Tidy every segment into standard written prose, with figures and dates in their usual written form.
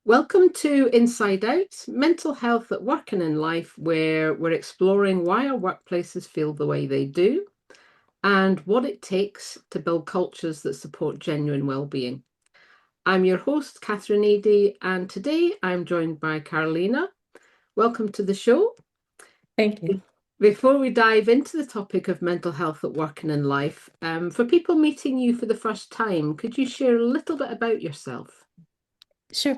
Welcome to Inside Out, mental health at work and in life, where we're exploring why our workplaces feel the way they do and what it takes to build cultures that support genuine well-being. I'm your host, Catherine Eady, and today I'm joined by Carolina. Welcome to the show. Thank you. Before we dive into the topic of mental health at work and in life, for people meeting you for the first time, could you share a little bit about yourself? Sure.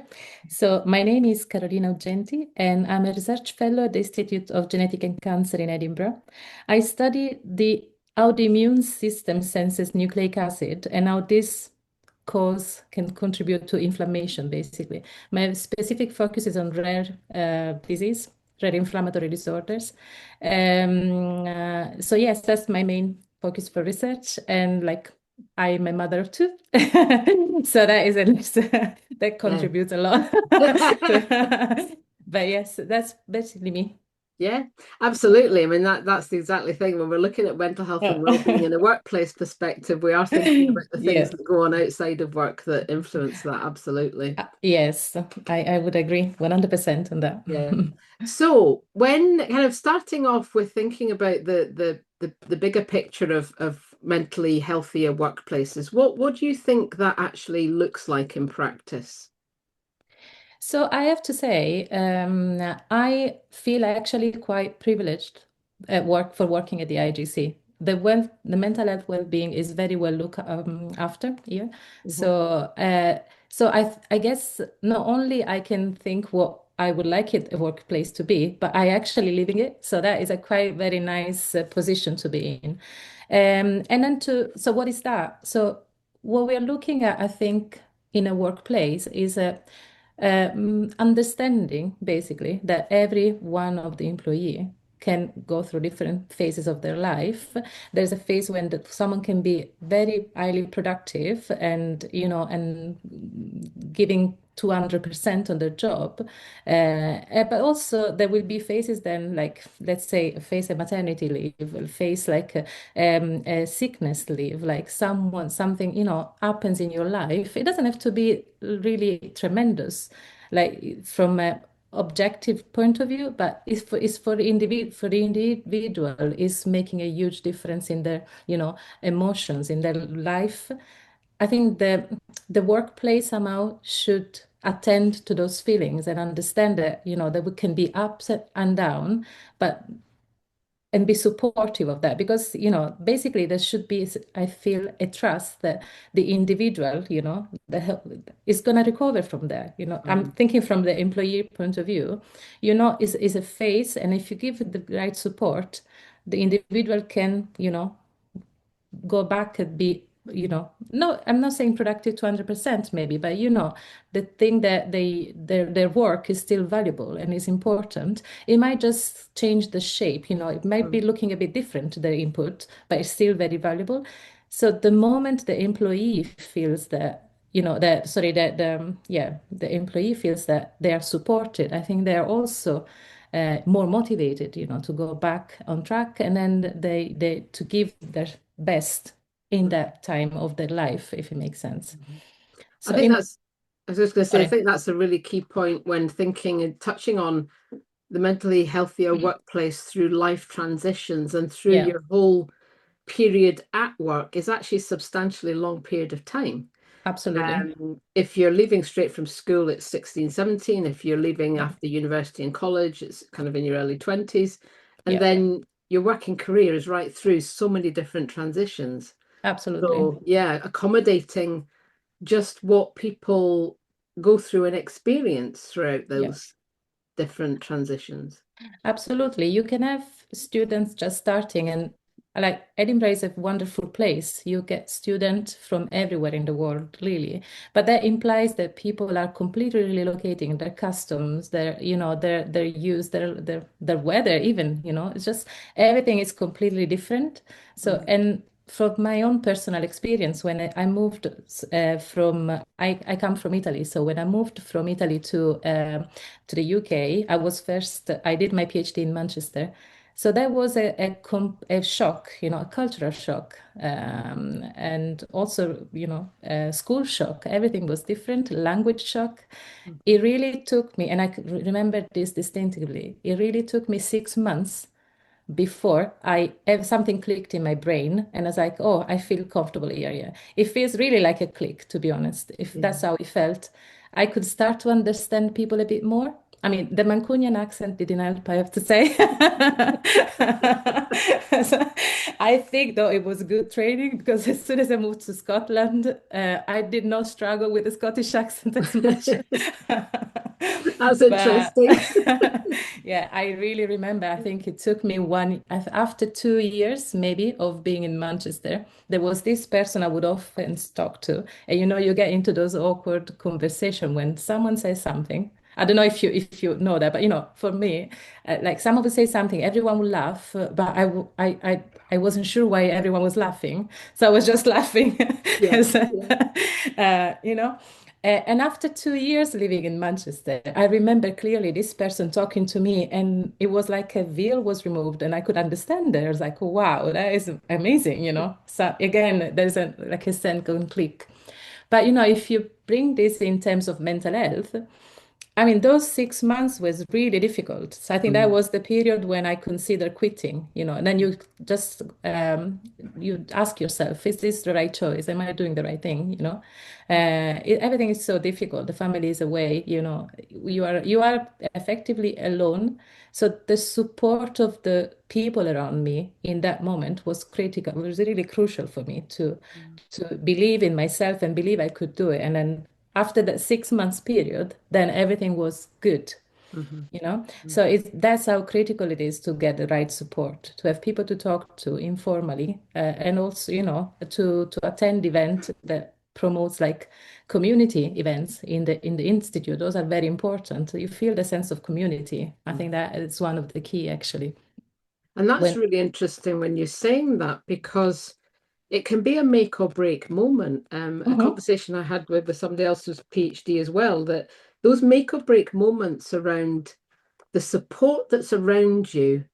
So my name is Carolina Uggenti, and I'm a research fellow at the Institute of Genetic and Cancer in Edinburgh. I study how the immune system senses nucleic acid and how this cause can contribute to inflammation, basically. My specific focus is on rare inflammatory disorders. So yes, that's my main focus for research, and I'm a mother of two. So that is that Yeah. contributes a lot. But yes, that's basically me. Yeah, absolutely. I mean that's the exactly thing. When we're looking at mental health and well-being in a workplace perspective, we are thinking about the things Yeah. that go on outside of work that influence that. Absolutely. Yes, I would agree 100% on that. Yeah. So when kind of starting off with thinking about the bigger picture of mentally healthier workplaces, what do you think that actually looks like in practice? So I have to say, I feel actually quite privileged at work for working at the IGC. The mental health well-being is very well looked after here. Mhm. So I guess not only I can think what I would like it a workplace to be, but I actually living it. So that is a quite very nice position to be in. And then so what is that? So what we're looking at, I think, in a workplace is a understanding basically that every one of the employee can go through different phases of their life. There's a phase when someone can be very highly productive and and giving 200% on their job, but also there will be phases then, like let's say face a maternity leave, will face like a sickness leave, like something happens in your life. It doesn't have to be really tremendous, like from a objective point of view, but it's for the individual is making a huge difference in their emotions in their life. I think the workplace somehow should attend to those feelings and understand that that we can be ups and down, but and be supportive of that, because basically there should be, I feel, a trust that the individual is going to recover from that. I'm Mhm. thinking from the employee point of view, is a phase, and if you give the right support, the individual can go back and be, no, I'm not saying productive 200% maybe, but the thing that their work is still valuable and is important. It might just change the shape, it might be Mhm. looking a bit different to their input, but it's still very valuable. So the moment the employee feels that, sorry, that the employee feels that they are supported, I think they are also more motivated, to go back on track, and then they to give their best in that time of their life, if it makes sense. Mhm. I So think in that's, I was just going to say, I sorry. think that's a really key point when thinking and touching on the mentally healthier workplace through life transitions and through Yeah, your whole period at work is actually a substantially long period of time. absolutely. If you're leaving straight from school, it's 16, 17. If you're leaving Yeah, after university and college, it's kind of in your early 20s. And yeah, then your working career is right through so many different transitions. absolutely. So, yeah, accommodating just what people go through and experience throughout Yeah. those different transitions. Absolutely. You can have students just starting, and like Edinburgh is a wonderful place. You get students from everywhere in the world, really. But that implies that people are completely relocating their customs, their use, their weather, even, it's just everything is completely different. So, Mhm. and from my own personal experience, when I moved I come from Italy. So when I moved from Italy to the UK. I did my PhD in Manchester. So that was a shock, a cultural shock, and also, a school shock. Everything was different, language shock. It really took me, and I could remember this distinctively. It really took me 6 months before something clicked in my brain, and I was like, oh, I feel comfortable here. Yeah, it feels really like a click, to be honest. If Yeah. that's how it felt, I could start to understand people a bit more. I mean, the Mancunian accent didn't help, I have to say. So I think, though, it was good training because as soon as I moved to Scotland, I did not struggle with the Scottish accent as much. That's But interesting. yeah, I really remember. I think it took me after 2 years maybe of being in Manchester. There was this person I would often talk to, and you get into those awkward conversation when someone says something. I don't know if you know that, but for me, like someone would say something, everyone would laugh, but I wasn't sure why everyone was laughing, so I was just laughing, Yeah. as, Yeah. uh, you know. And after 2 years living in Manchester, I remember clearly this person talking to me, and it was like a veil was removed, and I could understand it. I was like, oh, wow, that is amazing. So again, there's like a second click. But if you bring this in terms of mental health, I mean, those 6 months was really difficult. So I think that Mm. was the period when I considered quitting. And then you just you ask yourself, is this the right choice? Am I doing the right thing? Everything is so difficult. The family is away. You are effectively alone. So the support of the people around me in that moment was critical. It was really crucial for me to believe in myself and believe I could do it. And then after that 6 months period, then everything was good. Mhm. So that's how critical it is to get the right support, to have people to talk to informally, and also, to attend events that promotes like community events in the institute. Those are very important. You feel the sense of community. I Mhm. think that is one of the key actually. And that's When really interesting when you're saying that because it can be a make or break moment. A Mhm. conversation I had with somebody else who's PhD as well, that those make or break moments around the support that's around you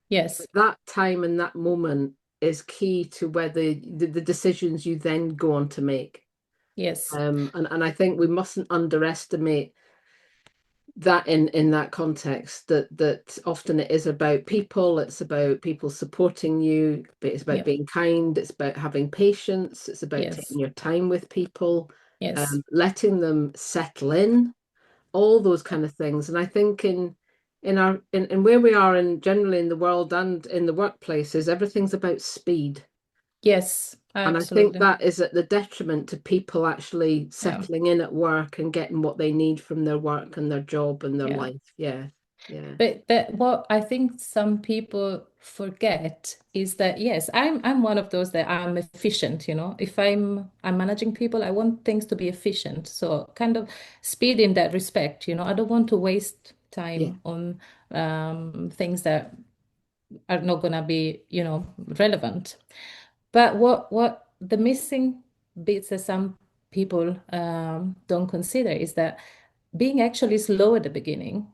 Yes, at that time and that moment is key to whether the decisions you then go on to make. yes, And I think we mustn't underestimate that in that context that often it is about people, it's about people supporting you, but it's about yep, being kind, it's about having patience, it's about yes, taking your time with people, yes, letting them settle in, all those kind of things. And I think in where we are and generally in the world and in the workplaces, everything's about speed. yes, And I think absolutely. that is at the detriment to people actually Yeah. settling in at work and getting what they need from their work and their job and their Yeah. life. Yeah. Yeah. But what I think some people forget is that yes, I'm one of those that I'm efficient. If I'm managing people, I want things to be efficient. So kind of speed in that respect. I don't want to waste Yeah. time on things that are not gonna be relevant. But what the missing bits that some people don't consider is that being actually slow at the beginning,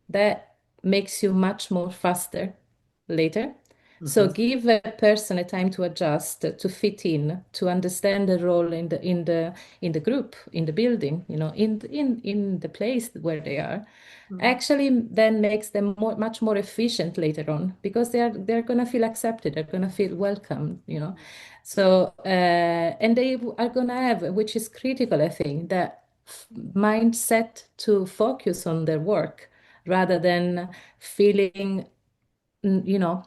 that makes you much more faster later. So Hmm. give a person a time to adjust, to fit in, to understand the role in the group, in the building, in the place where they are. Hmm. Actually then makes them much more efficient later on because they're gonna feel accepted, they're gonna feel welcome. So and they are gonna have, which is critical, I think, that mindset to focus on their work rather than feeling, mm, you know,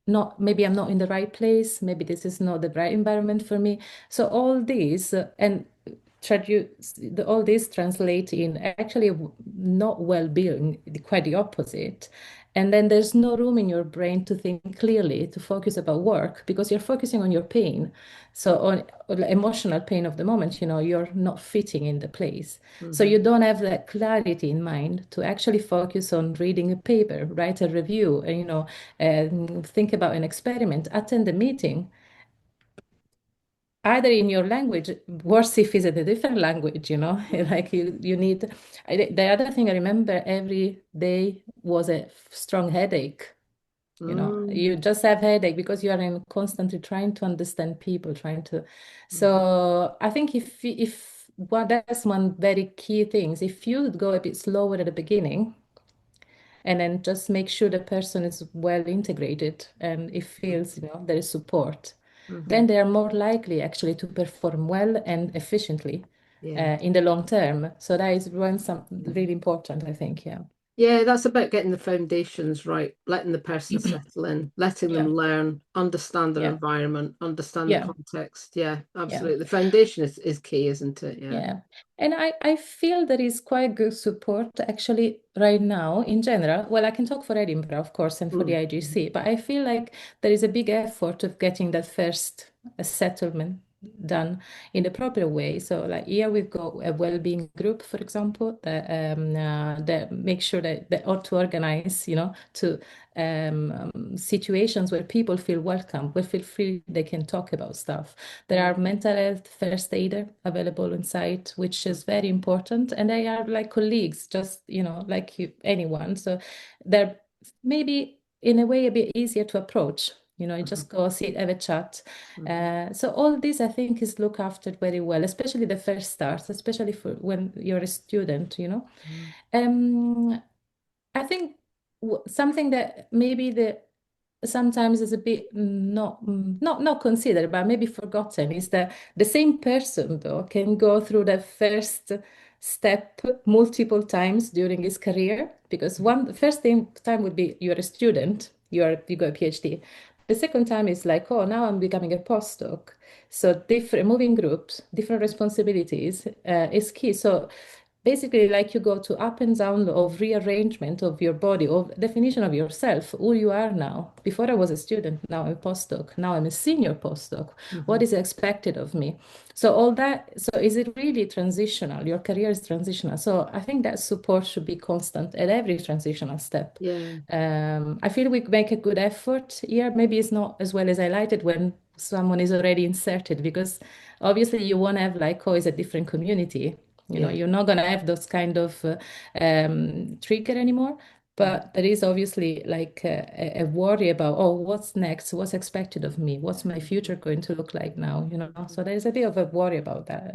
not maybe I'm not in the right place, maybe this is not the right environment for me. So all these and all these translate in actually not well-being, quite the opposite. And then there's no room in your brain to think clearly, to focus about work because you're focusing on your pain. So on the emotional pain of the moment, you're not fitting in the place. So Hmm. you don't have that clarity in mind to actually focus on reading a paper, write a review, and think about an experiment, attend a meeting, either in your language, worse if it's a different language. Like you need. The other thing I remember every day was a strong headache. You Mm, just have headache because you are in constantly trying to understand people, trying to. mhm, So I think if well, that's one very key things. If you go a bit slower at the beginning and then just make sure the person is well integrated and it feels, there is support, then mhm. they are more likely actually to perform well and efficiently Yeah. in the long term. So that is one some Mhm. really important, I think. Yeah. Yeah, that's about getting the foundations right, letting the person settle in, letting them Yeah. learn, understand their Yeah. environment, understand the Yeah. context. Yeah, Yeah. absolutely. The foundation is key, isn't it? Yeah. Yeah. And I feel there is quite good support actually right now in general. Well, I can talk for Edinburgh, of course, and for the Mm, IGC, but I feel like there is a big effort of getting that first settlement done in the proper way. So like here we've got a well-being group, for example, that make sure that they ought to organize, to situations where people feel welcome, where feel free they can talk about stuff. There are mm, mental health first aider available on site, which is very important. And they are like colleagues, just, like you, anyone. So they're maybe in a way a bit easier to approach. You mhm, just go sit, have a chat. mhm, So all this, I think, is looked after very well, especially the first starts, especially for when you're a student. mhm, Um, I think something that maybe the sometimes is a bit not considered, but maybe forgotten is that the same person though can go through the first step multiple times during his career because mhm, one the first time would be you're a student, you got a PhD. The second time is like, oh, now I'm becoming a postdoc. So different moving groups, different responsibilities is key. So basically like you go to up and down of rearrangement of your body, of definition of yourself, who you are now. Before I was a student, now I'm a postdoc, now I'm a senior postdoc. What mhm. is expected of me? So all that, so is it really transitional? Your career is transitional. So I think that support should be constant at every transitional step. Yeah. I feel we make a good effort here. Maybe it's not as well as highlighted when someone is already inserted, because obviously you want to have like, oh, it's a different community. Yeah. You're not going to have those kind of trigger anymore. Mhm, But there is obviously like a worry about, oh, what's next? What's expected of me? What's my future going to look like now? mhm, So there's a bit of a worry about that.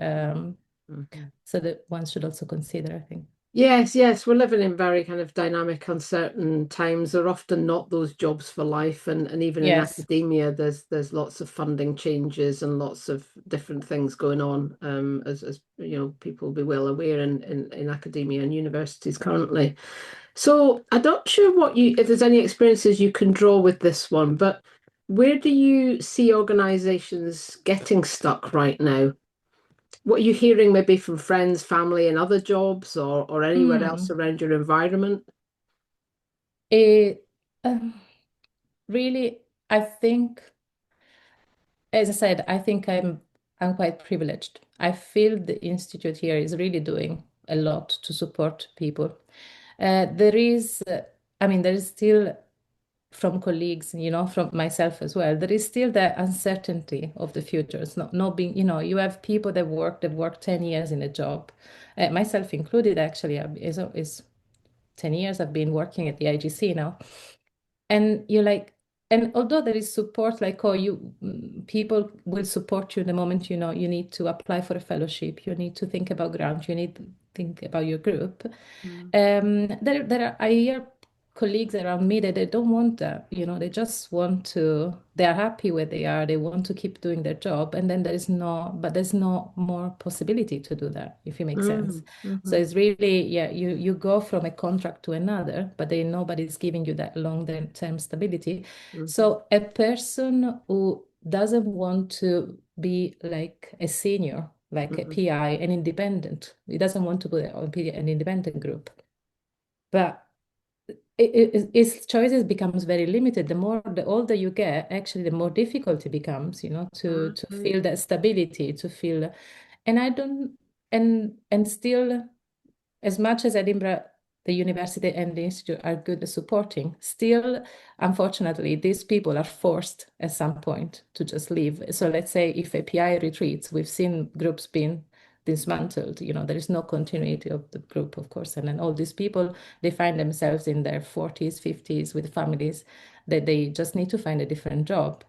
mhm. So that one should also consider, I think. Yes, yes, we're living in very kind of dynamic, uncertain times. They're often not those jobs for life, and even in Yes. academia, there's lots of funding changes and lots of different things going on. As you know, people will be well aware in academia and universities currently. So I'm not sure what you if there's any experiences you can draw with this one, but where do you see organizations getting stuck right now? What are you hearing maybe from friends, family, and other jobs or anywhere else Hmm. around your environment? It really, I think, as I said, I think I'm quite privileged. I feel the institute here is really doing a lot to support people. There is, I mean, there is still from colleagues, from myself as well, there is still the uncertainty of the future. It's not being, you have people that work 10 years in a job, myself included, actually, is 10 years I've been working at the IGC now. And you're like, and although there is support, like, oh, people will support you the moment you need to apply for a fellowship, you need to think about grant, you need to think about your group. Mm, I hear colleagues around me that they don't want that, they just want to, they are happy where they are, they want to keep doing their job, and then there's no more possibility to do that, if it makes sense. mm, So mhm, it's really, yeah, you go from a contract to another, but then nobody's giving you that long-term stability. mhm, So a person who doesn't want to be like a senior, like a mhm, PI, an independent, he doesn't want to be an independent group, but its choices becomes very limited. The older you get, actually, the more difficult it becomes, to mhm, feel that stability, to feel, and I don't, and still, as much as Edinburgh, the university and the institute are good at supporting, still, unfortunately, these people are forced at some point to just leave. So let's say if a PI retreats, we've seen groups being dismantled. There is no continuity of the group, of course. And then all these people, they find themselves in their 40s, 50s with families that they just need to find a different job.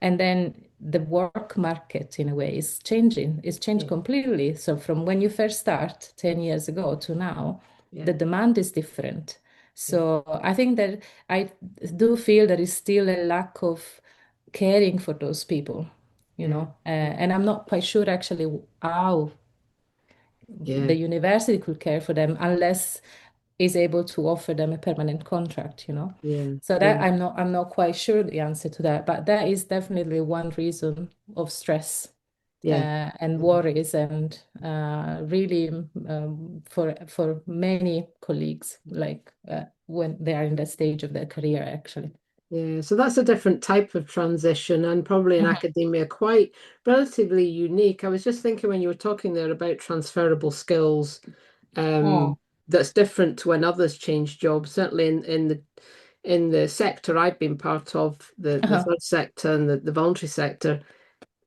And then the work market, in a way, is changing. It's changed Yeah. completely. So from when you first start 10 years ago to now, Yeah. the demand is different. Yeah. So I think that I do feel there is still a lack of caring for those people, Yeah. Yeah. and I'm not quite sure actually how Yeah. the university could care for them unless is able to offer them a permanent contract. Yeah. So that Yeah. I'm not quite sure the answer to that, but that is definitely one reason of stress Yeah. and Yeah. worries, and really for many colleagues, like when they are in that stage of their career, actually. Yeah, so that's a different type of transition and probably in Mhm. academia quite relatively unique. I was just thinking when you were talking there about transferable skills, Mm. that's different to when others change jobs. Certainly in the sector I've been part of, the Uh-huh. third sector and the voluntary sector,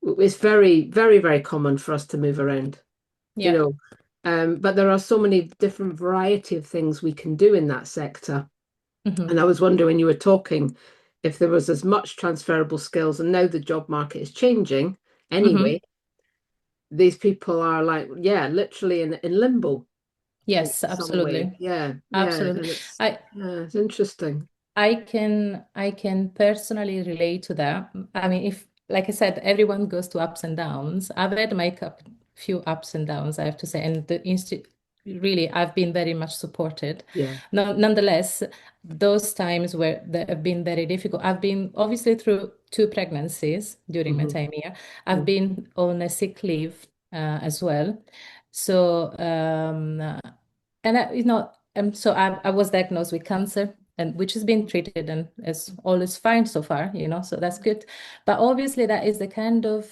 it's very, very, very common for us to move around, you Yeah. know. But there are so many different variety of things we can do in that sector. Hmm. And I was wondering when you were talking if there was as much transferable skills, and now the job market is changing Hmm. anyway. These people are like, yeah, literally in limbo in Yes, some way. absolutely. Yeah, yeah, Absolutely. and it's I yeah, it's interesting. I can personally relate to that. I mean, if like I said, everyone goes to ups and downs. I've had my few ups and downs, I have to say, and the institute really I've been very much supported. Yeah. No, nonetheless, those times where they have been very difficult. I've been obviously through two pregnancies during my Hmm. time here. I've been on a sick leave as well. So and so I was diagnosed with cancer, and which has been treated and is all is fine so far. So that's good. But obviously, that is the kind of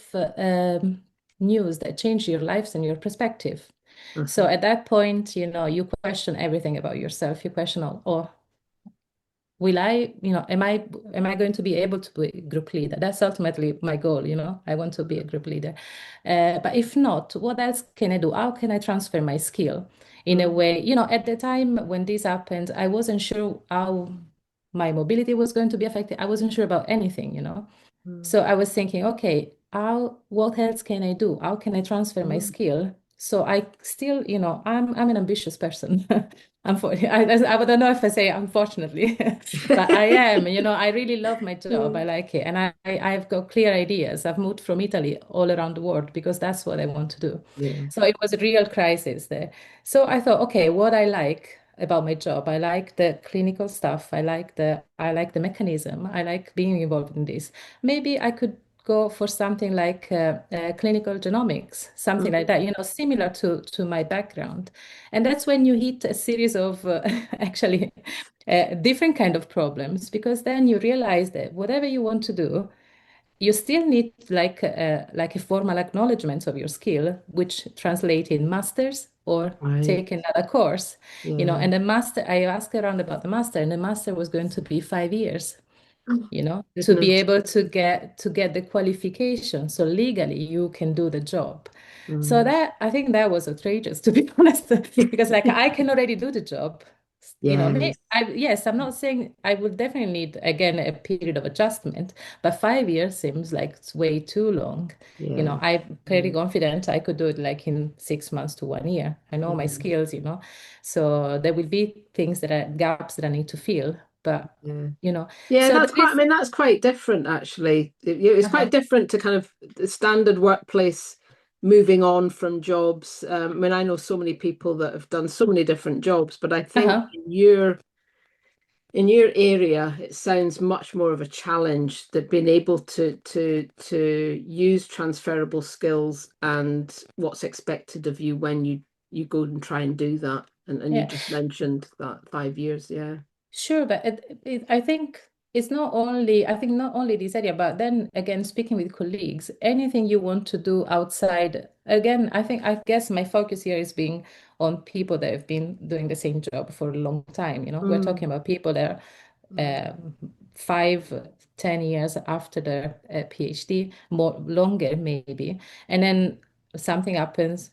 news that change your lives and your perspective. So Uh-huh. at that point, you question everything about yourself. You question, oh, will I, am I going to be able to be a group leader? That's ultimately my goal. I want to be a group leader. But if not, what else can I do? How can I transfer my skill in a Mm, way? At the time when this happened, I wasn't sure how my mobility was going to be affected. I wasn't sure about anything. mm, So I was thinking, okay, what else can I do? How can I transfer my mm. skill? So I still, I'm an ambitious person. Unfortunately, I don't know if I say unfortunately, but I am, I really love my job. I Mm, like it. And I've got clear ideas. I've moved from Italy all around the world because that's what I want to do. yeah. So it was a real crisis there. So I thought, okay, what I like about my job, I like the clinical stuff. I like the mechanism. I like being involved in this. Maybe I could go for something like clinical genomics, something like Mhm. that, similar to my background. And that's when you hit a series of actually different kind of problems, because then you realize that whatever you want to do, you still need like a formal acknowledgement of your skill, which translate in masters or Right. take another course. Yeah. And the master, I asked around about the master, and the master was going to be 5 years, Oh, to be goodness. able to get the qualification. So legally you can do the job. So Mm. that I think that was outrageous, to be honest, because like I can already do the job. Yes. Yes, I'm not saying I would definitely need again a period of adjustment, but 5 years seems like it's way too long. Yeah. I'm pretty Yeah. confident I could do it like in 6 months to 1 year. I know my Yeah. skills. So there will be things that are gaps that I need to fill, but Yeah. you know, Yeah, so that's there quite, I is. mean, that's quite different actually. It's quite Uh-huh. different to kind of the standard workplace moving on from jobs. I mean, I know so many people that have done so many different jobs, but I think Uh-huh. in your area, it sounds much more of a challenge that being able to use transferable skills and what's expected of you when you go and try and do that. And you Yeah. just mentioned that 5 years, yeah. Sure, but I think it's not only, I think not only this area, but then again, speaking with colleagues, anything you want to do outside, again, I guess my focus here is being on people that have been doing the same job for a long time. We're Mm, talking about people that mm, are 5, 10 years after their PhD, more longer maybe. And then something happens,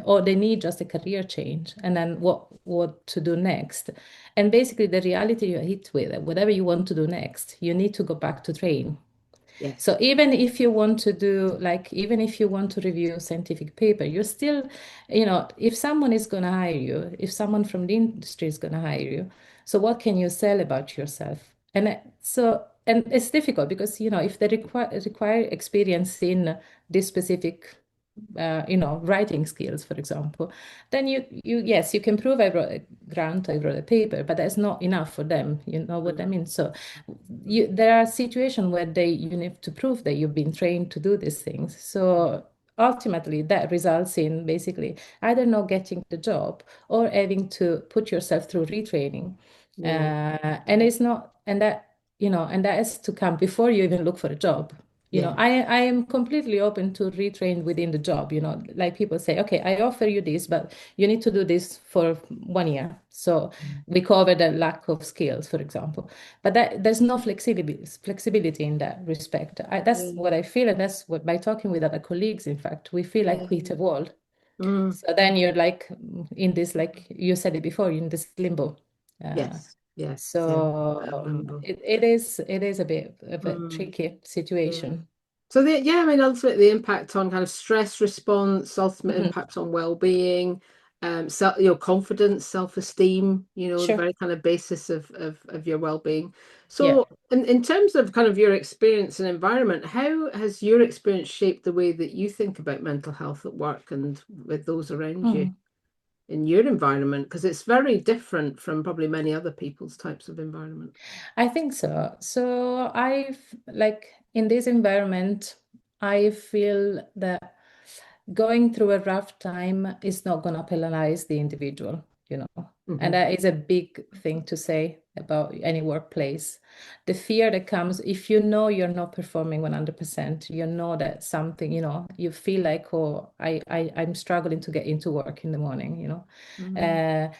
or they need just a career change, and then what to do next. And basically the reality you're hit with, whatever you want to do next, you need to go back to train. Yes. So even if you want to do, like, even if you want to review scientific paper, you're still, if someone is going to hire you, if someone from the industry is going to hire you, so what can you sell about yourself? And it's difficult because, if they require experience in this specific, writing skills, for example, then yes, you can prove I wrote a grant, I wrote a paper, but that's not enough for them. You know what I Mm, mean? So there are situations where you need to prove that you've been trained to do these things. So ultimately, that results in basically either not getting the job or having to put yourself through retraining. yeah. And it's not, and that has to come before you even look for a job. Yeah. I am completely open to retrain within the job. Like people say, okay, I offer you this, but you need to do this for 1 year. So we cover the lack of skills, for example. But there's no flexibility in that respect. That's Yeah. what I feel, and that's what, by talking with other colleagues, in fact, we feel like we hit Yeah. a wall. Mm, So then you're like in this, like you said it before, you're in this limbo. Uh, yes. Yes. Yeah. so Limbo. it is a bit of a Mm, tricky yeah. situation. So yeah, I mean, ultimately the impact on kind of stress response, ultimate Mhm. impact on well-being, confidence, self-esteem, the Sure. very kind of basis of your well-being. Yeah. So in terms of kind of your experience and environment, how has your experience shaped the way that you think about mental health at work and with those around you Mm. in your environment? Because it's very different from probably many other people's types of environment. I think so. So like in this environment, I feel that going through a rough time is not going to penalize the individual, you know. And Hmm. that is a big thing to say about any workplace. The fear that comes if you know you're not performing 100%, you know that something, you feel like, oh, I'm struggling to get into work in the morning, Mm, Uh,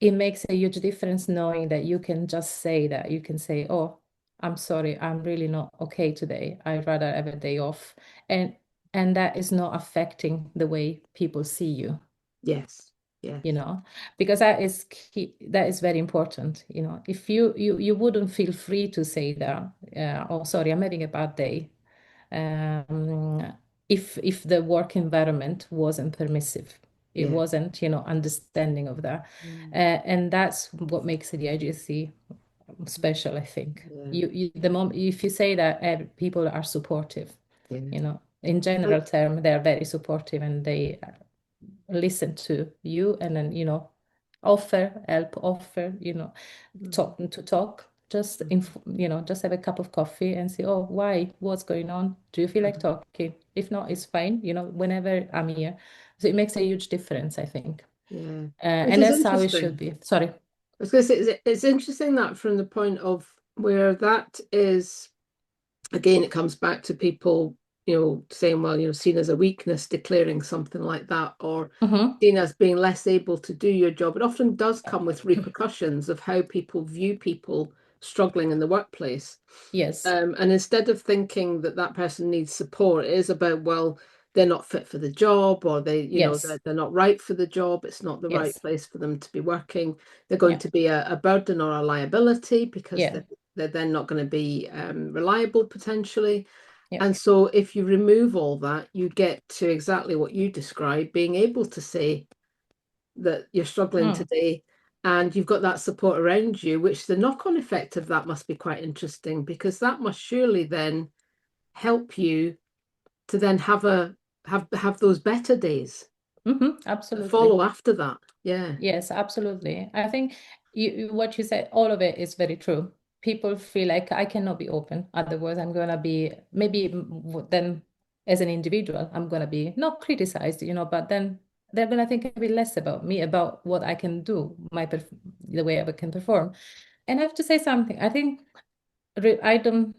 it makes a huge difference knowing that you can just say that. You can say, oh, I'm sorry, I'm really not okay today. I'd rather have a day off. And and that is not affecting the way people see you, yes, yes. you know, because that is key, that is very important. If you wouldn't feel free to say that, oh, sorry, I'm having a bad day. Um, if the work environment wasn't permissive, it Yeah. wasn't, understanding of that. Mm, And that's what makes the agency special, I think. yeah. The moment if you say that people are supportive, Yeah. in general term, they are very supportive and they listen to you and then, offer, Mhm, talk, just mhm, just have a cup of coffee and say, oh, why, what's going on, do you feel like mhm. talking? If not, it's fine, whenever I'm here. So it makes a huge difference, I think. Yeah. Which And is that's how it should interesting. be. Sorry. I was going to say, it's interesting that from the point of where that is, again, it comes back to people, saying, well, seen as a weakness, declaring something like that, or Hmm. seen as being less able to do your job. It often does come with repercussions of how people view people struggling in the workplace. Yes. And instead of thinking that that person needs support, it is about, well, they're not fit for the job, or Yes. they're not right for the job. It's not the right Yes. place for them to be working. They're going Yeah. to be a burden or a liability because Yeah. they're then not going to be reliable potentially. Yeah. And so if you remove all that, you get to exactly what you described, being able to say that you're struggling Mm. today and you've got that support around you, which the knock-on effect of that must be quite interesting because that must surely then help you to then have those better days that Absolutely. follow after that. Yeah. Yes, absolutely. I think what you said, all of it is very true. People feel like I cannot be open. Otherwise, I'm going to be maybe then as an individual, I'm going to be not criticized, but then they're going to think a bit less about me, about what I can do, the way I can perform. And I have to say something. I think I don't,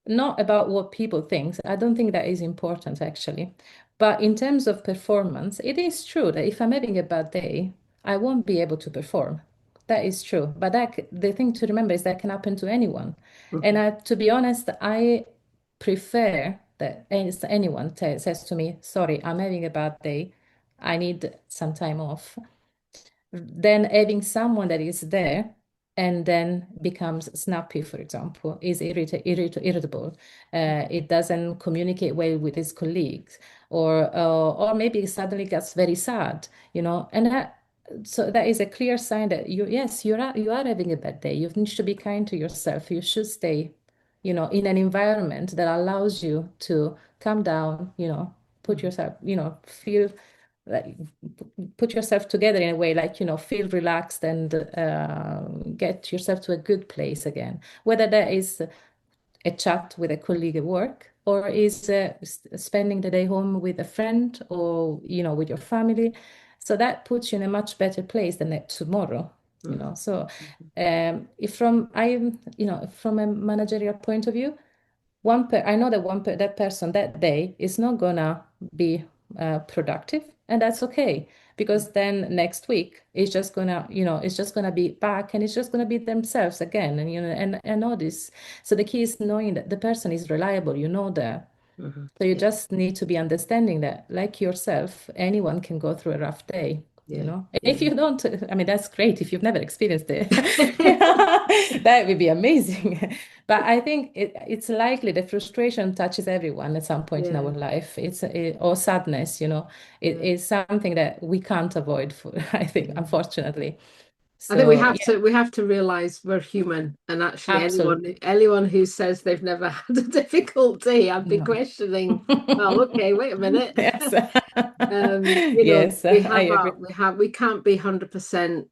not about what people think. I don't think that is important actually. But in terms of performance, it is true that if I'm having a bad day, I won't be able to perform. That is true. But the thing to remember is that can happen to anyone. And Mhm. to be honest, I prefer. that anyone says to me, sorry, I'm having a bad day, I need some time off, then having someone that is there and then becomes snappy, for example, is irritable, it doesn't communicate well with his colleagues, or maybe suddenly gets very sad, and so that is a clear sign that yes, you are having a bad day. You need to be kind to yourself. You should stay, in an environment that allows you to calm down, put Mhm. yourself, feel like put yourself together in a way, like, feel relaxed and get yourself to a good place again, whether that is a chat with a colleague at work, or is spending the day home with a friend, or with your family. So that puts you in a much better place than that tomorrow. Mhm. So Mhm. if from I from a managerial point of view, I know that that person that day is not gonna be productive, and that's okay, because then next week it's just gonna be back, and it's just gonna be themselves again, and all this. So the key is knowing that the person is reliable, that. Mhm. So you Yeah, just need to be understanding that, like yourself, anyone can go through a rough day. yeah, If yeah. you don't, I mean, that's great. If you've never experienced it, that would be amazing. But I think it's likely the frustration touches everyone at some point in our Yeah, life. Or sadness, it yeah, is something that we can't avoid, I think, yeah. unfortunately. I think we So have yeah, to realize we're human, and actually absolutely. anyone who says they've never had a difficult day, I'd be No. questioning, well, okay, wait a minute. Yes. Yes, We I have agree. we can't be 100%,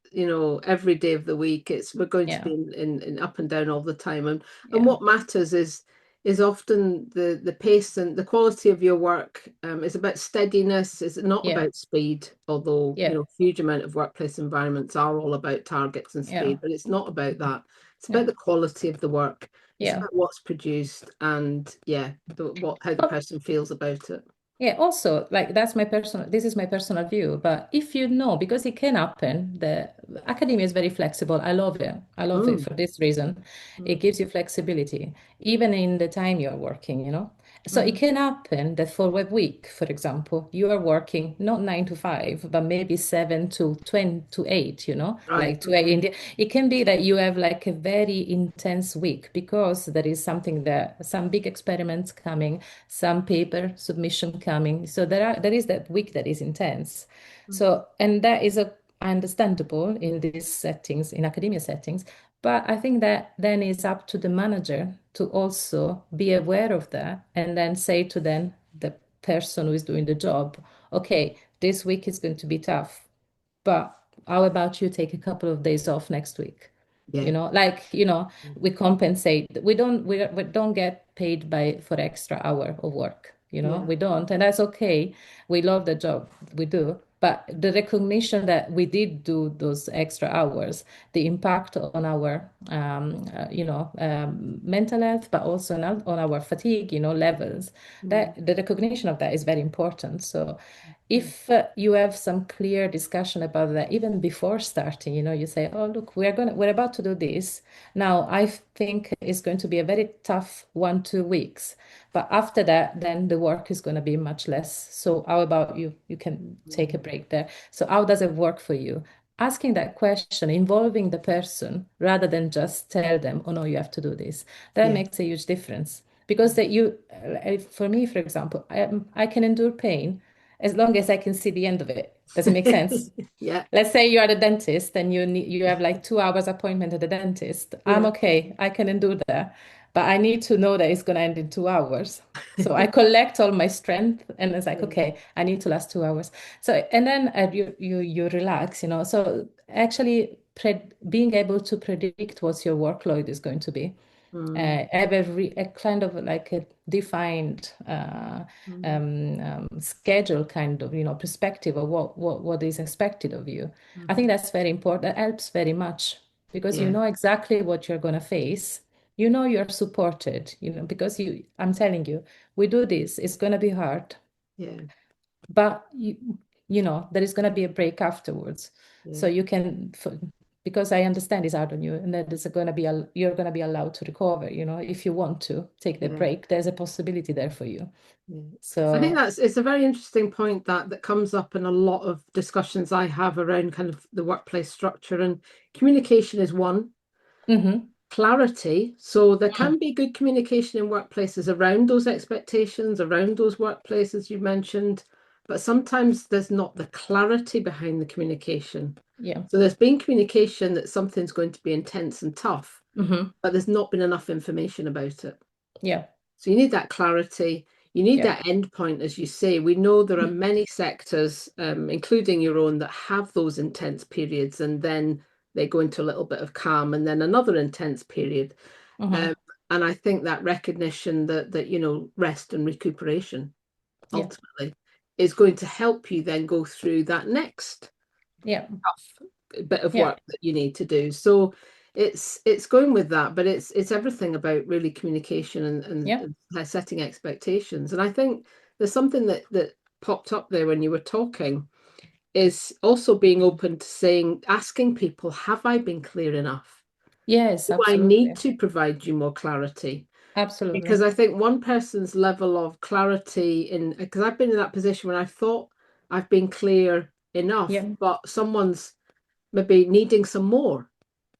every day of the week. We're going to Yeah, be in up and down all the time. And yeah, what matters is often the pace and the quality of your work is about steadiness. It's not yeah, about speed, although, yeah, huge amount of workplace environments are all about targets and yeah, speed, but it's not about that. It's about yeah, the quality of the work. It's yeah. about what's produced and yeah, how the Oh, person feels about it. yeah, also, like, this is my personal view, but if because it can happen, the academia is very flexible. I love it. I love it Mm, for this reason. It mm, gives you flexibility, even in the time you're working. So it mhm. can happen that for a week, for example, you are working not 9 to 5, but maybe 7 to 8, Right. like to eight. Okay. It can be that you have like a very intense week because there is some big experiments coming, some paper submission coming. So there is that week that is intense. Mhm. So, and that is understandable in these settings, in academia settings. But I think that then it's up to the manager to also be aware of that, and then say to them, the person who is doing the job, okay, this week is going to be tough, but how about you take a couple of days off next week? Yeah. We compensate. We don't get paid for extra hour of work. Yeah. We don't, and that's okay. We love the job we do, but the recognition that we did do those extra hours, the impact on our mental health, but also on our fatigue, levels. Mm. That the recognition of that is very important. So Yeah. if you have some clear discussion about that even before starting, you say, oh, look, we're about to do this now. I think it's going to be a very tough 1 2 weeks, but after that, then the work is going to be much less. So how about you can take a Mm. break there? So how does it work for you? Asking that question, involving the person rather than just tell them, oh no, you have to do this. That Yeah. makes a huge difference, because for me, for example, I can endure pain as long as I can see the end of it. Does it make sense? Yeah. Let's say you are the dentist and you have like 2 hours appointment at the dentist. I'm Yeah. okay. I can endure that, but I need to know that it's gonna end in 2 hours. So I collect all my strength, and it's like, Yeah. okay, I need to last 2 hours. So, and then you relax. So actually, being able to predict what your workload is going to be, Mm. have a kind of like a defined Mm. schedule, kind of, perspective of what is expected of you. I think Mhm. that's very important. That helps very much, because you Yeah. know exactly what you're going to face. You're supported, because I'm telling you, we do this. It's going to be hard, Yeah. but there is going to be a break afterwards. Yeah. So you can because I understand it's hard on you, and that it's going to be you're going to be allowed to recover. If you want to take the Yeah. break, there's a possibility there for you. Yeah. I think So, it's a very interesting point that comes up in a lot of discussions I have around kind of the workplace structure, and communication is one. mhm, Clarity. So there mm, can be good communication in workplaces around those expectations, around those workplaces you mentioned, but sometimes there's not the clarity behind the communication. yeah, So there's been communication that something's going to be intense and tough, mhm, but there's not been enough information about it. yeah, So you need that clarity. You need yeah, that end point, as you say. We know there are mm, many sectors, including your own, that have those intense periods, and then they go into a little bit of calm, and then another intense period. mhm, Um, and I think that recognition that rest and recuperation yeah, ultimately is going to help you then go through that next yeah, bit of yeah, work that you need to do. So it's going with that, but it's everything about really communication yeah. and setting expectations. And I think there's something that popped up there when you were talking is also being open to asking people, have I been clear enough? Yes, Do I need absolutely. to provide you more clarity? Because Absolutely. I think one person's level of clarity because I've been in that position where I thought I've been clear enough, Yeah. but someone's maybe needing some more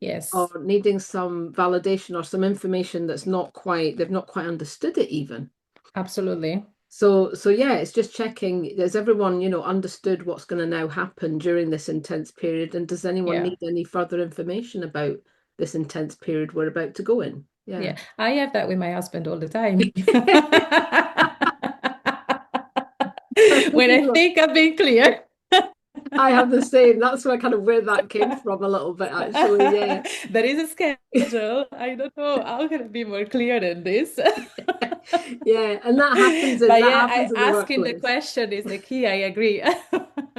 or Yes. needing some validation or some information they've not quite understood it even. Absolutely. So yeah, it's just checking, has everyone, understood what's going to now happen during this intense period? And does anyone Yeah. need any further information about this intense period we're about to go in? Yeah. Yeah. I have that with my husband all the time. When I think I've been clear. I have the same. That's where that came from a little bit, actually. Yeah. There is a schedule. I don't know. How can I be more clear than this? Yeah. And that happens in But that yeah, happens in the asking the workplace. question is the key. I agree.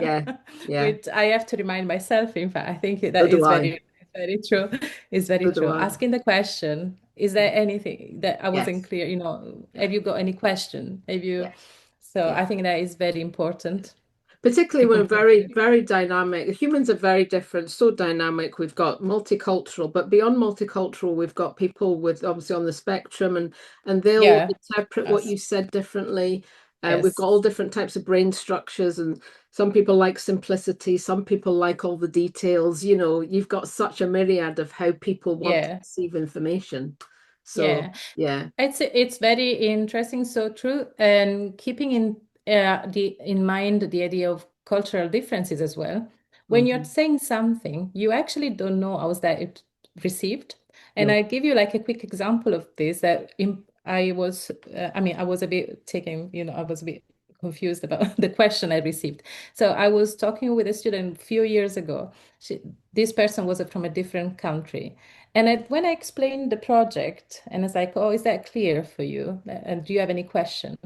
Yeah. Yeah. Which I have to remind myself. In fact, I think So that do is I. very true. It's very So do true. I. Asking the question, is there anything that I wasn't Yes. clear? Yeah. Have you got any question? Have you? Yeah. So Yeah. I think that is very important. Particularly I when completely very, agree. very dynamic. Humans are very different, so dynamic. We've got multicultural, but beyond multicultural, we've got people with obviously on the spectrum and they'll Yeah. interpret what Yes. you said differently. We've got Yes. all different types of brain structures, and some people like simplicity, some people like all the details. You've got such a myriad of how people want to Yeah. receive information. So, Yeah. yeah. It's very interesting, so true, and keeping in mind the idea of cultural differences as well. When you're Hmm. saying something, you actually don't know how that it received. And No. I give you like a quick example of this I was a bit taken, I was a bit confused about the question I received. So I was talking with a student a few years ago. This person was from a different country. And when I explained the project, and it's like, oh, is that clear for you? And do you have any question?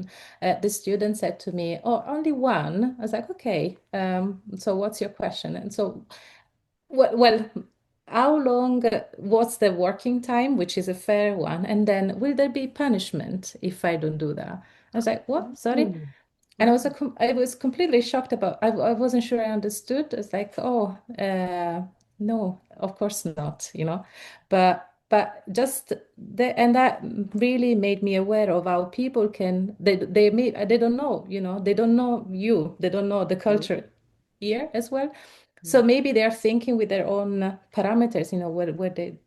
The student said to me, oh, only one. I was like, okay. So what's your question? And so, well, how long, what's the working time, which is a fair one? And then will there be punishment if I don't do that? I was like, what? Sorry. Mm. And Wow. I was completely shocked I wasn't sure I understood. It's like, oh, no, of course not. But just and that really made me aware of how people they don't know, they don't know you, they don't know the No. culture here as well. So Mm. maybe they're thinking with their own parameters, where they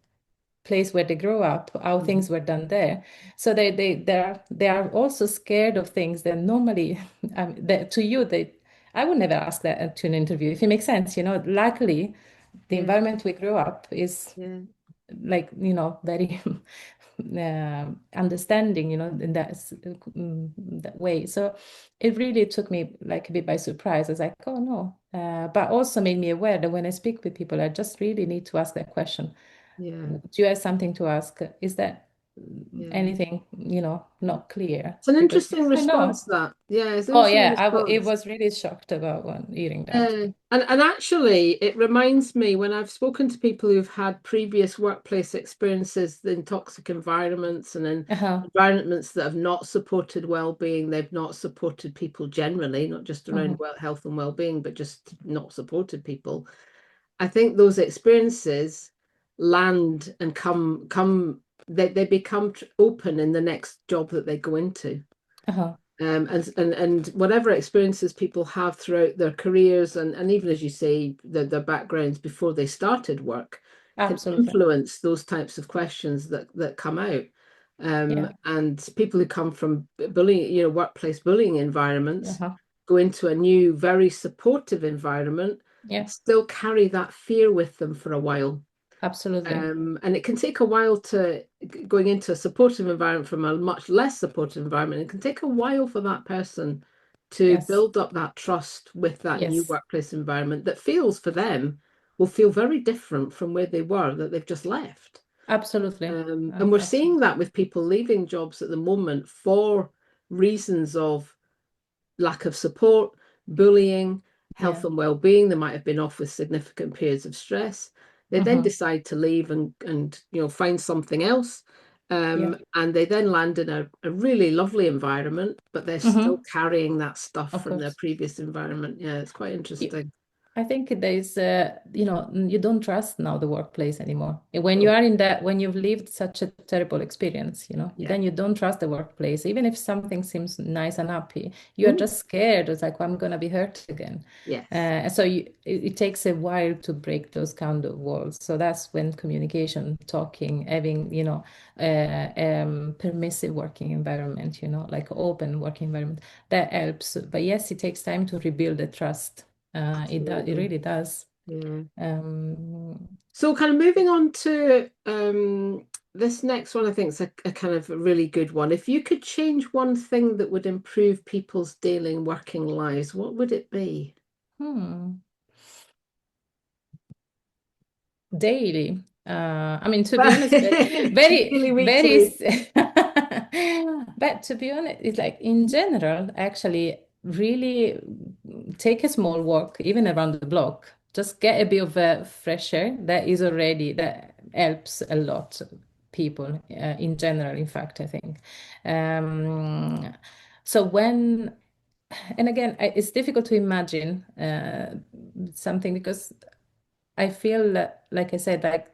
place where they grow up, how Mhm. things were done there. So they are also scared of things that normally, that to you they I would never ask that to an interview if it makes sense. Luckily, the Yeah. environment we grew up is Yeah. like very understanding, in that way. So it really took me like a bit by surprise. I was like, oh no, but also made me aware that when I speak with people, I just really need to ask that question. Yeah. Do you have something to ask? Is that Yeah. anything, not clear? It's an Because interesting I know. response that. Yeah, it's an Oh interesting yeah, it response. was really shocked about when hearing that. And actually, it reminds me when I've spoken to people who've had previous workplace experiences in toxic environments and in Uh-huh. environments that have not supported well-being, they've not supported people generally, not just around Uh-huh. health and well-being, but just not supported people. I think those experiences land and they become open in the next job that they go into. Uh-huh. And whatever experiences people have throughout their careers and even as you say, their backgrounds before they started work can Absolutely. influence those types of questions that come out. Yeah. And people who come from bullying, workplace bullying environments Uh-huh. go into a new, very supportive environment, Yeah. still carry that fear with them for a while. Absolutely. And it can take a while to going into a supportive environment from a much less supportive environment. It can take a while for that person to Yes. build up that trust with that new Yes. workplace environment that feels for them will feel very different from where they were that they've just left. Absolutely. And we're seeing Absolutely. that with people leaving jobs at the moment for reasons of lack of support, bullying, health Yeah. and well-being. They might have been off with significant periods of stress. They then Mm-hmm. decide to leave and find something else. Yeah. And they then land in a really lovely environment, but they're still Mm-hmm. carrying that stuff Of from their course. previous environment. Yeah, it's quite You, interesting. I think there is, you don't trust now the workplace anymore. When you Oh, are in that, when you've lived such a terrible experience, yeah. then you don't trust the workplace. Even if something seems nice and happy, you are Mm, just scared. It's like, I'm going to be hurt again. yes. So it takes a while to break those kind of walls. So that's when communication, talking, having, permissive working environment, like open working environment, that helps. But yes, it takes time to rebuild the trust. It Absolutely. really does. Yeah. Um, So kind of moving on to this next one, I think is a kind of a really good one. If you could change one thing that would improve people's daily and working lives, what would it be? hmm. Daily. I mean, to be honest, very, Daily, very, weekly. but to be honest, it's like in general, actually, really take a small walk, even around the block. Just get a bit of fresh air. That helps a lot people in general, in fact, I think. Um, so and again, it's difficult to imagine something because I feel like I said, like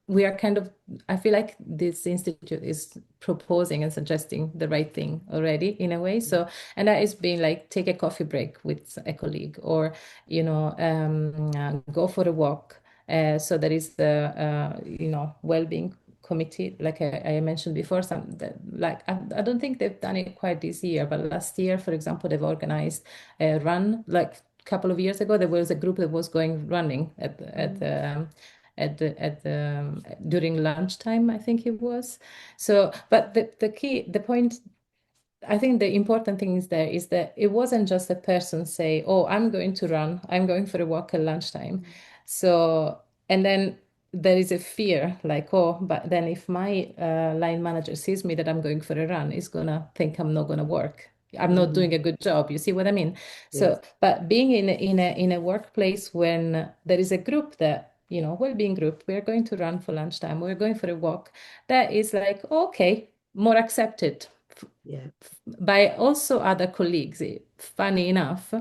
we are kind of, I feel like this institute is proposing and suggesting the right thing already in a way. So, and that is being like, take a coffee break with a colleague or, go for a walk. So there is the, well-being committee, like I mentioned before, I don't think they've done it quite this year, but last year, for example, they've organized a run, like a couple of years ago, there was a group that was going running during lunchtime, I think it was. So, but the point, I think the important thing is that it wasn't just a person say, "Oh, I'm going to run. I'm going for a walk at lunchtime." So, and then there is a fear like, "Oh, but then if my line manager sees me that I'm going for a run, he's gonna think I'm not gonna work. I'm not Mm, doing a good job." You see what I mean? yes. So, but being in a workplace when there is a group that, well-being group, we're going to run for lunchtime, we're going for a walk, that is like, okay, more accepted Yeah. by also other colleagues. Funny enough,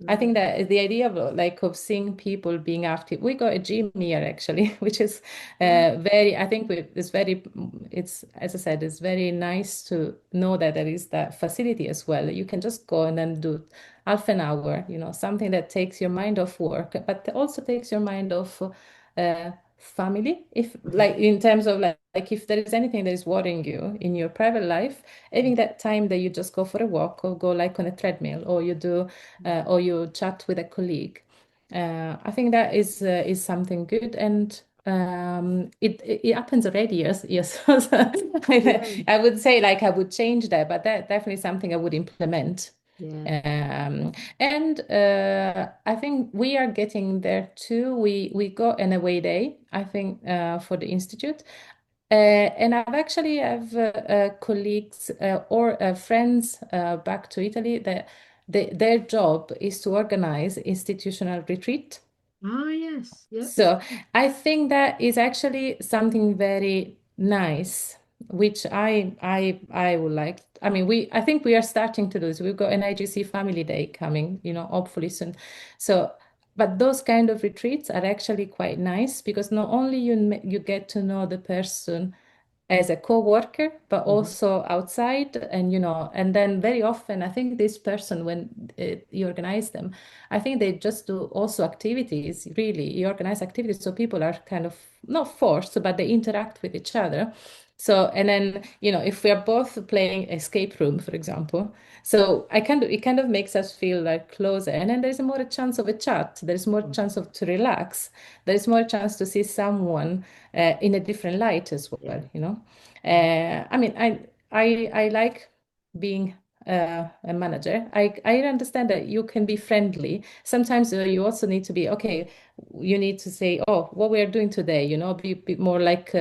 I think Mm, that the idea of seeing people being active. We got a gym here actually, which is mm, I think it's, as I said, it's very nice to know that there is that facility as well. You can just go and then do half an hour, something that takes your mind off work, but also takes your mind off family. If mm, like in terms of like if there is anything that is worrying you in your private life, having that time that you just go for a walk or go like on a treadmill or you do or you chat with a colleague. I think that is something good, and it happens already. Yes, yes. yeah. I would say like I would change that, but that definitely something I would implement. Yeah. And I think we are getting there too. We got an away day, I think, for the institute. And I've actually have colleagues or friends back to Italy that their job is to organize institutional retreat. Ah, yes. Yep. So I think that is actually something very nice, which I would like. I mean, I think we are starting to do this. We've got an IGC Family Day coming, hopefully soon. So but those kind of retreats are actually quite nice because not only you get to know the person as a co-worker, but Mhm. also outside. And and then very often I think this person, when you organize them, I think they just do also activities. Really, you organize activities so people are kind of not forced, but they interact with each other. So, and then if we are both playing escape room, for example, so it kind of makes us feel like closer, and then there's more a chance of a chat, there's more chance of to relax, there's more chance to see someone in a different light as Yeah. well. Mhm. I mean, I like being a manager. I understand that you can be friendly. Sometimes you also need to be okay. You need to say, "Oh, what we are doing today," be more like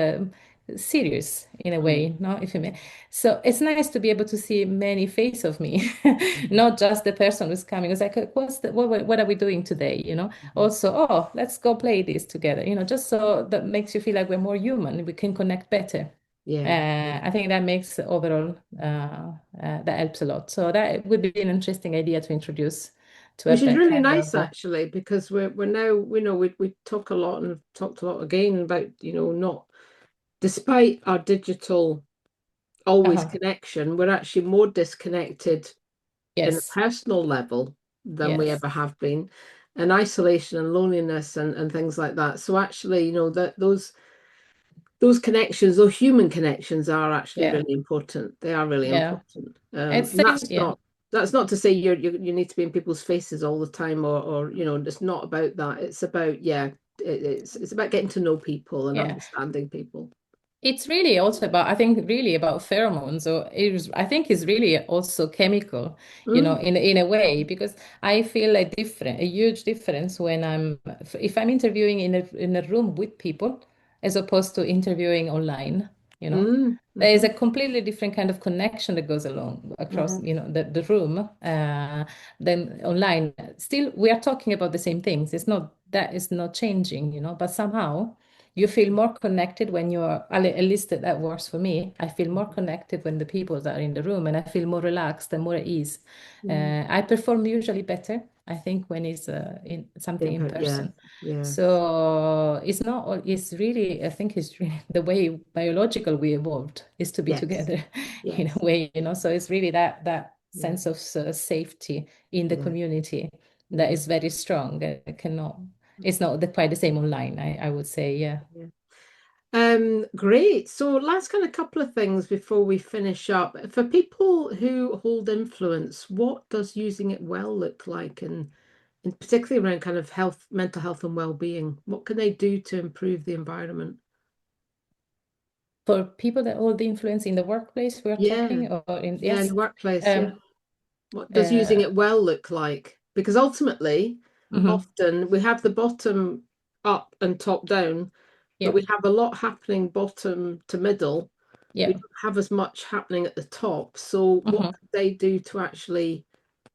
serious in a Mm. way, no? If you may. So it's nice to be able to see many face of me, Mhm. not just the person who's coming. It's like, what are we doing today? Mhm. Also, oh, let's go play this together, just so that makes you feel like we're more human, we can connect better. Yeah. I think that makes overall that helps a lot. So that would be an interesting idea to introduce, to Which have is that really kind nice of actually, because we're now, we talk a lot and have talked a lot again about, not despite our digital always uh-huh. connection, we're actually more disconnected in a Yes, personal level than we yes, ever have been, and isolation and loneliness and things like that. So actually, that those connections, those human connections are actually yeah, really important. They are really yeah. important. It's And same, yeah, that's not to say you need to be in people's faces all the time, or it's not about that. It's about, yeah, it's about getting to know people and yeah. understanding people. It's really also about, I think, really about pheromones. So I think it's really also chemical, Mm, in a way, because I feel a huge difference when if I'm interviewing in a room with people as opposed to interviewing online, you know. mm, There is mm-hmm, a completely different kind of connection that goes along across, mm-hmm, the room, than online. Still, we are talking about the same things. That is not changing, but somehow you feel more connected when you're, at least that works for me. I feel more connected when the people are in the room, and I feel more relaxed and more at ease. mm. I perform usually better, I think, when it's in something in Yeah, person. yeah, So it's not, it's really, I think it's really the way biological we evolved is to be yes, together in yes, a way, So it's really that yeah, sense of safety in the yeah, community that yeah, is very strong. It's not quite the same online, I would say, yeah. yeah. Great. So last kind of couple of things before we finish up. For people who hold influence, what does using it well look like, and particularly around kind of health, mental health and well-being? What can they do to improve the environment? For people that hold the influence in the workplace, we're Yeah, talking, or in, yeah, in yes. the workplace, yeah. Um, What does using uh, it well look like? Because ultimately, mhm, often we have the bottom up and top down, but yeah, we have a lot happening bottom to middle. We yeah. don't have as much happening at the top. So what Mhm, could they do to actually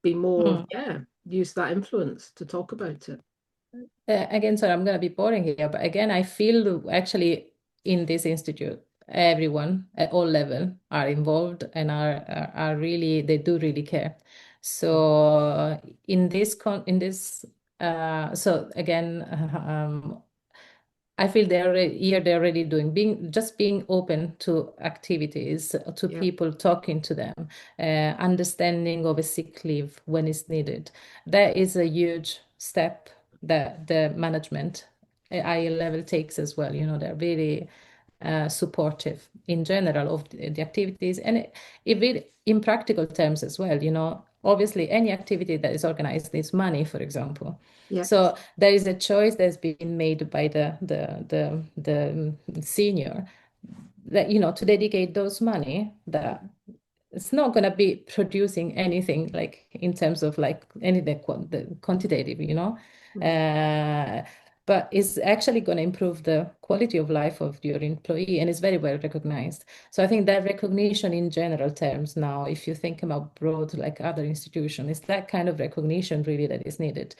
be more, mhm. yeah, use that influence to talk about it? Again, sorry, I'm going to be boring here, but again, I feel actually in this institute, everyone at all level are involved and are really, they do really care. So so again, I feel they're already doing, being open to activities, to Yeah, people, talking to them, understanding of a sick leave when it's needed. That is a huge step that the management at higher level takes as well. They're really supportive in general of the activities, and in practical terms as well. Obviously, any activity that is organized needs money, for example. yeah, So there is a choice that's been made by the senior, that to dedicate those money that it's not going to be producing anything like in terms of like any the quantitative, mm, uh, but it's actually going to improve the quality of life of your employee, and it's very well recognized. So I think that recognition in general terms now, if you think about broad like other institutions, it's that kind of recognition really that is needed.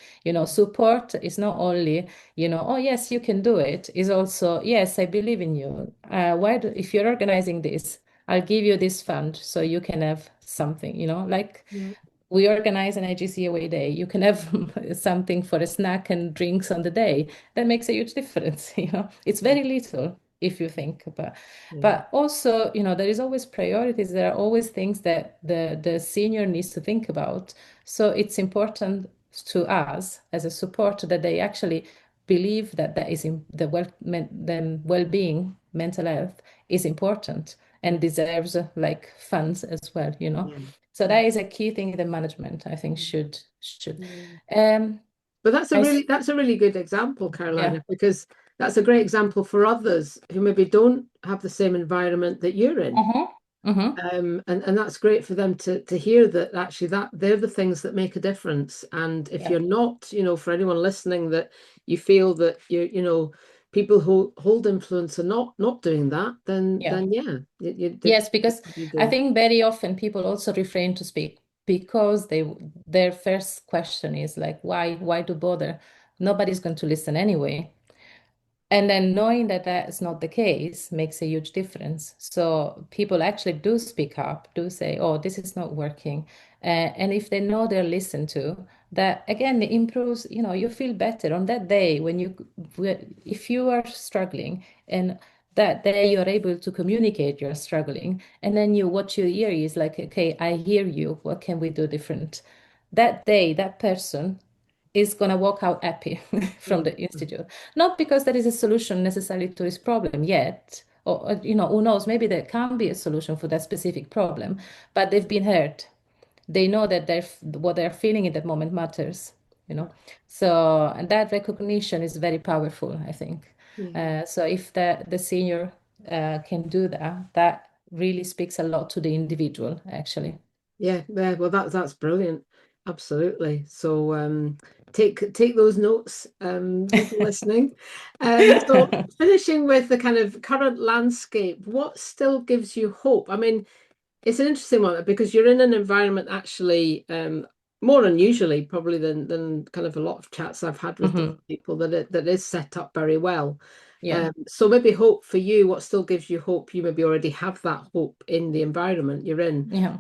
Support is not only, oh yes, you can do it, is also, yes, I believe in you. If you're organizing this, I'll give you this fund so you can have something, like yeah, we organize an AGC away day. You can have something for a snack and drinks on the day. That makes a huge difference. It's Yeah, very little if you think, yeah, but also, there is always priorities. There are always things that the senior needs to think about. So it's important to us as a support that they actually believe that that is in the well-being, mental health is important yeah, and deserves like funds as well. yeah, So yeah. that is a key thing the management, I think, should. Yeah. Um, But that's a I really s- that's a really good example, yeah. Carolina, because that's a great example for others who maybe don't have the same environment that you're in. Mm-hmm. Mm-hmm. And that's great for them to hear that actually that they're the things that make a difference. And if Yeah. you're not, for anyone listening that you feel that people who hold influence are not doing that, then Yeah. yeah, they Yes, because probably I do. think very often people also refrain to speak because their first question is like, why do bother? Nobody's going to listen anyway. And then knowing that that's not the case makes a huge difference. So people actually do speak up, do say, oh, this is not working. And if they know they're listened to, that again it improves, you feel better on that day if you are struggling and that day you're able to communicate you're struggling. And then what you hear is like, okay, I hear you. What can we do different? That day, that person is going to walk out happy from Mm, the institute. Not because there is a solution necessarily to his problem yet, or who knows, maybe there can be a solution for that specific problem, but they've been heard. They know that what they're feeling in that moment matters, you know. So, and that recognition is very powerful, I think. yeah. So if the senior can do that, that really speaks a lot to the individual, actually. Yeah, yeah. Well, that's brilliant. Absolutely. So take those notes, people listening. So finishing with the kind of current landscape, what still gives you hope? I mean, it's an interesting one because you're in an environment actually more unusually probably than kind of a lot of chats I've had with Hmm. different people that is set up very well. Yeah, So maybe hope for you, what still gives you hope, you maybe already have that hope in the environment you're in. yeah,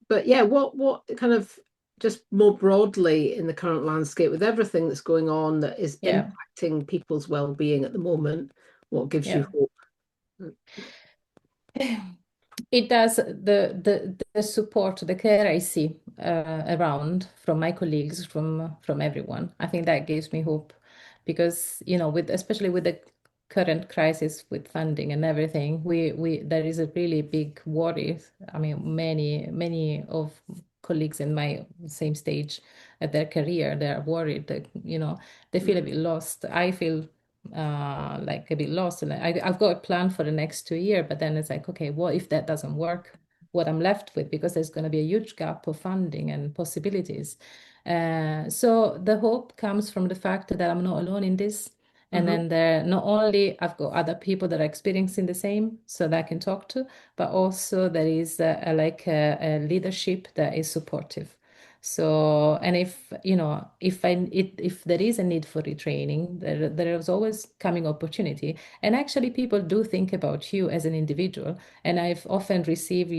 But yeah, what kind of just more broadly in the current landscape with everything that's going on that is yeah, impacting people's well-being at the moment, what gives you yeah. hope? It does the support, the care I see around from my colleagues, from everyone. I think that gives me hope because with especially with the current crisis with funding and everything, we there is a really big worry. I mean, many of colleagues in my same stage at their career, they are worried that they feel a Mm, bit lost. I feel like a bit lost and I've got a plan for the next 2 years, but then it's like, okay, what if that doesn't work? What I'm left with, because there's going to be a huge gap of funding and possibilities. So the hope comes from the fact that I'm not alone in this. And mhm, then there, not only I've got other people that are experiencing the same, so that I can talk to, but also there is a leadership that is supportive. So, and if there is a need for retraining, there is always coming opportunity. And actually, people do think about you as an individual. And I've often received,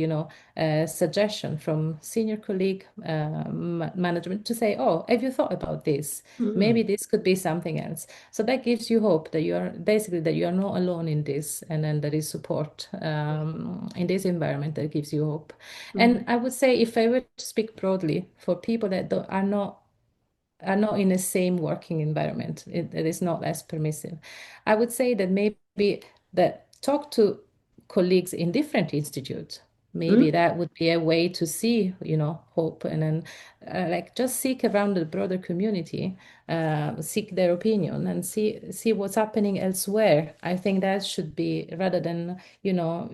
a suggestion from senior colleague management to say, "Oh, have you thought about this? mm, Maybe this could be something else." So that gives you hope that you are not alone in this, and then there is support in this environment that gives you hope. And mhm, I would say, if I were to speak broadly for people that are not in the same working environment, it is not as permissive. I would say that maybe that talk to colleagues in different institutes. Maybe mm, that would be a way to see, hope, and then like just seek around the broader community, seek their opinion, and see what's happening elsewhere. I think that should be rather than,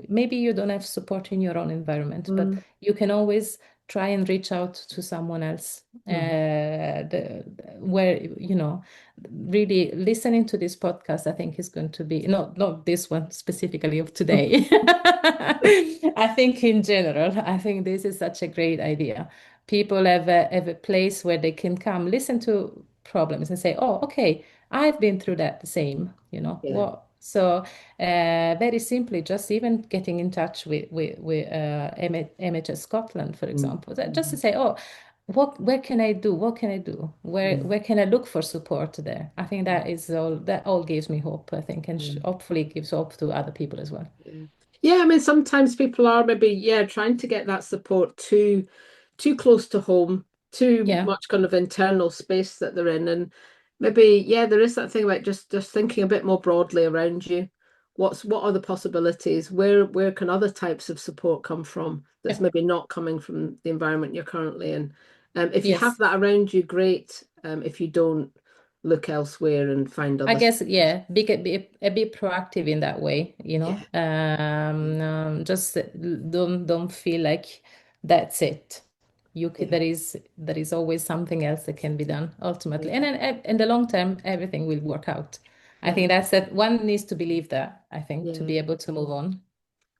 maybe you don't have support in your own environment, but mm, you can always try and reach out to someone else mhm. where really listening to this podcast, I think is going to be not this one specifically of today. I think in general, I think this is such a great idea. People have a place where they can come listen to problems and say, oh, okay, I've been through that the same, Yeah, what So very simply, just even getting in touch with MHS Scotland, for Mm, example, just to mhm. say, oh, where can I do? What can I do? Yeah, Where can I look for support there? I think yeah, that all gives me hope, I think, and yeah. hopefully gives hope to other people as well. Yeah. Yeah, I mean, sometimes people are maybe, yeah, trying to get that support too close to home, too Yeah. much kind of internal space that they're in. And maybe, yeah, there is that thing about just thinking a bit more broadly around you. What are the possibilities? Where can other types of support come from that's Yeah. maybe not coming from the environment you're currently in? If you have Yes. that around you, great. If you don't, look elsewhere and find I other guess, support. yeah, be a bit proactive in that way, you Yeah. know. Just don't feel like that's it. Yeah. There is always something else that can be done ultimately, and Yeah. then in the long term, everything will work out. I Yeah. think that's that one needs to believe that, I think, to Yeah. be able to move on.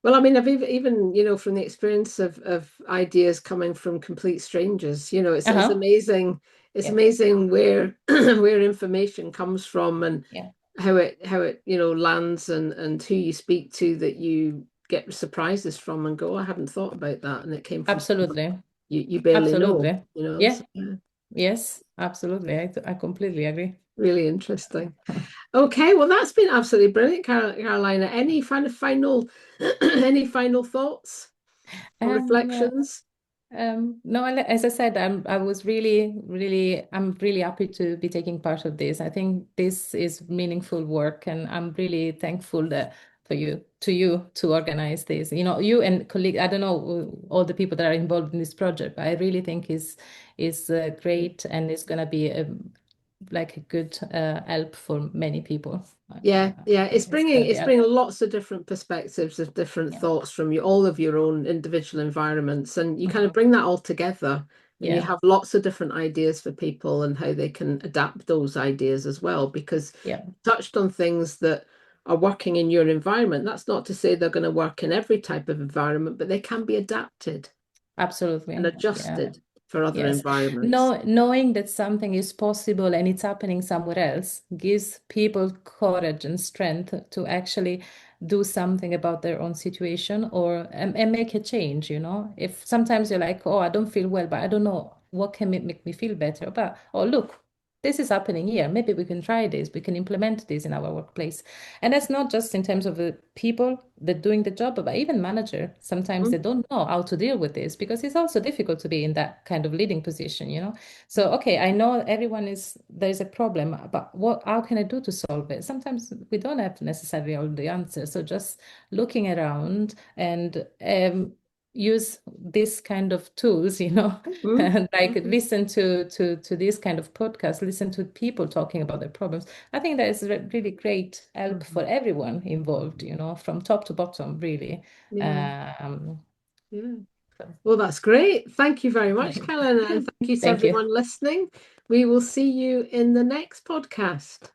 Well, I mean, I've even, from the experience of ideas coming from complete strangers, it's Uh-huh. amazing. It's Yeah. amazing where where information comes from and Yeah. how it lands and who you speak to that you get surprises from and go, "Oh, I hadn't thought about that," and it came from someone Absolutely. you barely know, Absolutely. So, Yeah. yeah, Yes. Absolutely. I completely agree. really interesting. Okay, well, that's been absolutely brilliant, Carolina. Any any final thoughts or Um, reflections? no, as I said, I was I'm really happy to be taking part of this. I think this is meaningful work, and I'm really thankful that to you to organize this. You know, you and colleague, I don't know all the people that are involved in this project, but I really think is great, and it's gonna be like a good help for many people. Yeah, yeah. I think it's gonna be It's bringing lots of different perspectives of different yeah. thoughts from all of your own individual environments, and you kind of Mhm. bring that all together, and you Yeah, have lots of different ideas for people and how they can adapt those ideas as well. Because yeah, you touched on things that are working in your environment. That's not to say they're going to work in every type of environment, but they can be adapted and absolutely. Yeah. adjusted for other Yes. environments. No, knowing that something is possible and it's happening somewhere else gives people courage and strength to actually do something about their own situation or and make a change, you know. If sometimes you're like, oh, I don't feel well, but I don't know what can make me feel better. But oh, look, this is happening here. Maybe we can try this. We can implement this in our workplace. And that's not just in terms of the people that doing the job, but even manager. Sometimes they Mm, don't know how to deal with this because it's also difficult to be in that kind of leading position, you know. So, okay, I know there's a problem, but how can I do to solve it? Sometimes we don't have necessarily all the answers. So just looking around and use this kind of tools, you know, mm, and like mhm, listen to this kind of podcast, listen to people talking about their problems. I think that is really great help for mhm. everyone involved, you know, from top to bottom, really. Yeah, Um, yeah. so, Well, that's great. Thank you very much, yeah. Carolina, and thank you to Thank you. everyone listening. We will see you in the next podcast.